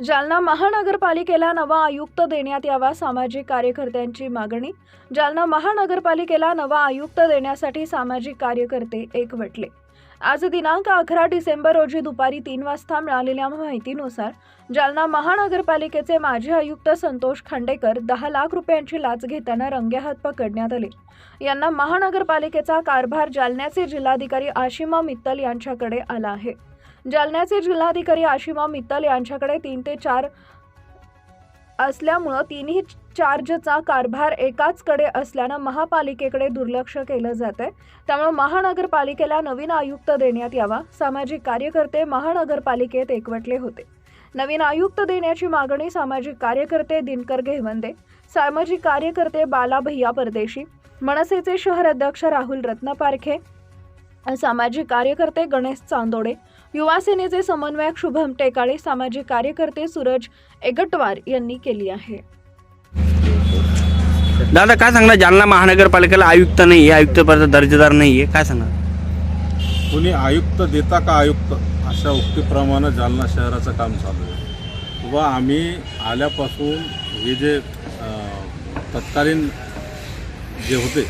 जालना महानगरपालिकेला नवा आयुक्त देण्यात यावा, सामाजिक कार्यकर्त्यांची मागणी। जालना महानगरपालिकेला नवा आयुक्त देण्यासाठी सामाजिक कार्यकर्ते एकवटले। आज दिनांक 11 डिसेंबर रोजी दुपारी 3 वाजता मिळालेल्या माहितीनुसार जालना महानगरपालिकेचे माजी आयुक्त संतोष खांडेकर 10 लाख रुपयांची लाच घेताना रंगेहात पकडण्यात आले। यांना महानगरपालिकेचा कारभार जालन्याचे जिल्हाधिकारी आशिमा मित्तल यांच्याकडे आला आहे। जालन्याचे जिल्हाधिकारी आशिमा मित्तल यांच्याकडे 3 ते 4 असल्यामुळे तिन्ही चार्जचा कारभार एकाचकडे असल्याने महापालिकेकडे दुर्लक्ष केलं जाते। त्यामुळे महानगरपालिकेला नवीन आयुक्त देण्यात यावा। सामाजिक कार्यकर्ते महानगरपालिकेत एकवटले होते। नवीन आयुक्त देण्याची मागणी सामाजिक कार्यकर्ते दिनकर घेवंदे, सामाजिक कार्यकर्ते बाला भैया परदेशी, मनसेचे शहर अध्यक्ष राहुल रत्नपारखे, सामाजिक कार्यकर्ते गणेश चांदोडे, युवा सेनेचे समन्वयक शुभम टेकाळे, सामाजिक कार्यकर्ते सूरज एगटवार यांनी केली आहे। दादा काय सांगणार, जालना महानगरपालिकेला आयुक्त नाही आहे, आयुक्त पदाचा दर्जेदार नाही आहे, काय सांगणार? कोणी आयुक्त देता का आयुक्त अशा उक्तीप्रमाणे जालना शहराचं काम चालू आहे। व आम्ही आल्यापासून हे जे तत्कालीन जे होते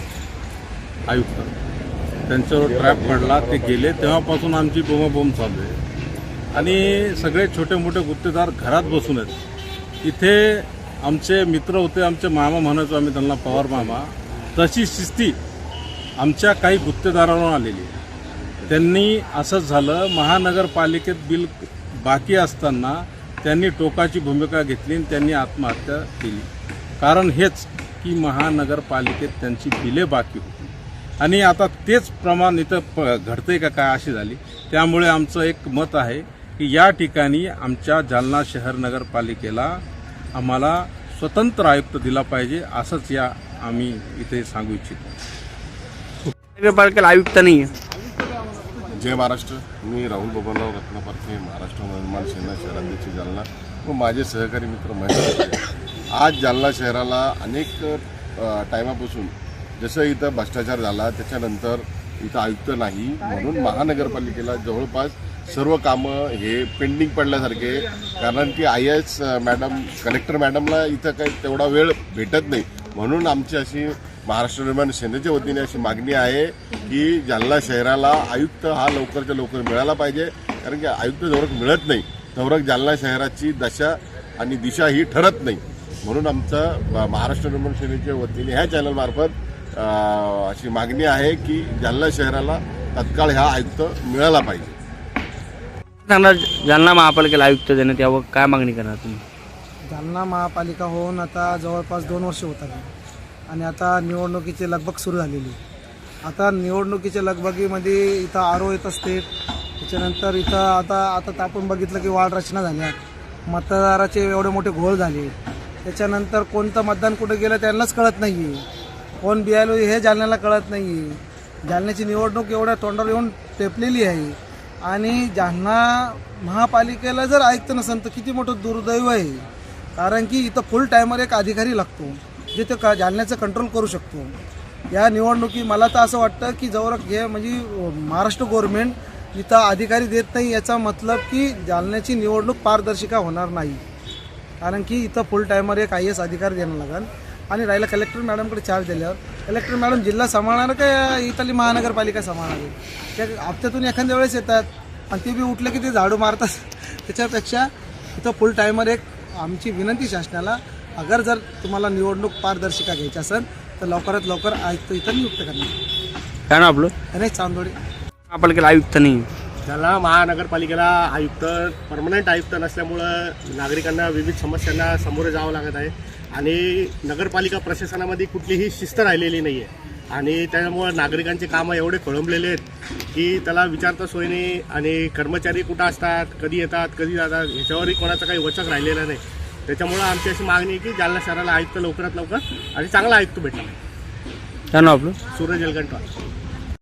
आयुक्त त्यांच्यावर ट्रॅप पडला, ते गेले तेव्हापासून आमची बोंबाबोंब चालू आहे आणि सगळे छोटे मोठे गुत्तेदार घरात बसून आहेत। इथे आमचे मित्र होते, आमचे मामा म्हणायचो आम्ही त्यांना, पवार मामा, तशी शिस्ती आमच्या काही गुत्तेदारांवर आलेली। त्यांनी असंच झालं, महानगरपालिकेत बिल बाकी असताना त्यांनी टोकाची भूमिका घेतली आणि त्यांनी आत्महत्या केली। कारण हेच की महानगरपालिकेत त्यांची बिले बाकी होती आणि आता तेच प्रमाण इथं घडतंय का काय अशी झाली। त्यामुळे आमचं एक मत आहे की या ठिकाणी आमच्या जालना शहर नगरपालिकेला आम्हाला स्वतंत्र आयुक्त दिला पाहिजे, असंच आम्ही इथे सांगू इच्छितो। नगरपालिकेला आयुक्त नाही आहे। जय महाराष्ट्र। मी राहुल बबनराव रत्नपारखे, महाराष्ट्र निर्माण सेना शहराध्यक्ष जालना व माझे सहकारी मित्र महेश। आज जालना शहराला अनेक टायमापासून जसं इथं भ्रष्टाचार झाला, त्याच्यानंतर इथं आयुक्त नाही म्हणून महानगरपालिकेला जवळपास सर्व कामं हे पेंडिंग पडल्यासारखे, कारण की IAS मॅडम, कलेक्टर मॅडमला इथं काही तेवढा वेळ भेटत नाही। म्हणून आमची अशी महाराष्ट्र निर्माण सेनेच्या वतीने अशी मागणी आहे की जालना शहराला आयुक्त हा लवकरच्या लवकर मिळाला पाहिजे, कारण की आयुक्त जोरात मिळत नाही तोवरक जालना शहराची दशा आणि दिशा ही ठरत नाही। म्हणून आमचं महाराष्ट्र निर्माण सेनेच्या वतीने ह्या चॅनलमार्फत अशी मागणी आहे की जालना शहराला तत्काळ हा आयुक्त मिळाला पाहिजे। सांगणार, जालना महापालिकेला आयुक्त देण्यात यावं, काय मागणी करणार तुम्ही? जालना महापालिका होऊन आता जवळपास 2 वर्ष होत आली आणि आता निवडणुकीची लगबग सुरू झालेली। आता निवडणुकीच्या लगबगीमध्ये इथं आरो येत असते, त्याच्यानंतर इथं आता आपण बघितलं की वार्ड रचना झाल्यात, मतदाराचे एवढे मोठे घोळ झाले, त्याच्यानंतर कोणतं मतदान कुठं गेलं त्यांनाच कळत नाही आहे, कोण बियालो हे जालन्याला कळत नाही आहे। जालन्याची निवडणूक एवढ्या तोंडावर येऊन टेपलेली आहे आणि जालना महापालिकेला जर आयुक्त नसेल तर किती मोठं दुर्दैव आहे, कारण की इथं फुल टायमर एक अधिकारी लागतो जे ते जालन्याचं कंट्रोल करू शकतो। या निवडणुकी मला तर असं वाटतं की जवळ हे म्हणजे महाराष्ट्र गव्हर्नमेंट इथं अधिकारी देत नाही, याचा मतलब की जालन्याची निवडणूक पारदर्शिका होणार नाही, कारण की इथं फुल टायमर एक IAS अधिकारी देणं लागेल। आणि राहिला कलेक्टर मॅडमकडे चार्ज दिल्यावर कलेक्टर मॅडम जिल्हा सांभाळणार का इथली महानगरपालिका सांभाळणार आहे? त्या हप्त्यातून एखाद्या वेळेस येतात आणि ते बी उठले की ते झाडू मारतात। त्याच्यापेक्षा इथं फुल टायमर एक आमची विनंती शासनाला, अगर जर तुम्हाला निवडणूक पारदर्शिका घ्यायची असेल तर लवकरात लवकर आयुक्त इथं नियुक्त करणार। काय ना आपलं? गणेश चांदोडे। महापालिकेला आयुक्त नाही, जालना महानगरपालिकेला आयुक्त परमनंट आयुक्त नसल्यामुळं नागरिकांना विविध समस्यांना सामोरे जावं लागत आहे आणि नगरपालिका प्रशासनामध्ये कुठलीही शिस्त राहिलेली नाही आहे आणि त्यामुळं नागरिकांचे कामं एवढे खोळंबलेले आहेत की त्याला विचारता सोय नाही आणि कर्मचारी कुठं असतात, कधी येतात, कधी जातात, ह्याच्यावरही कोणाचा काही वचक राहिलेला नाही। त्याच्यामुळं आमची अशी मागणी आहे की जालना शहराला आयुक्त लवकरात लवकर आणि चांगला आयुक्त भेटला। काय ना आपलं? सूरज एगटवार।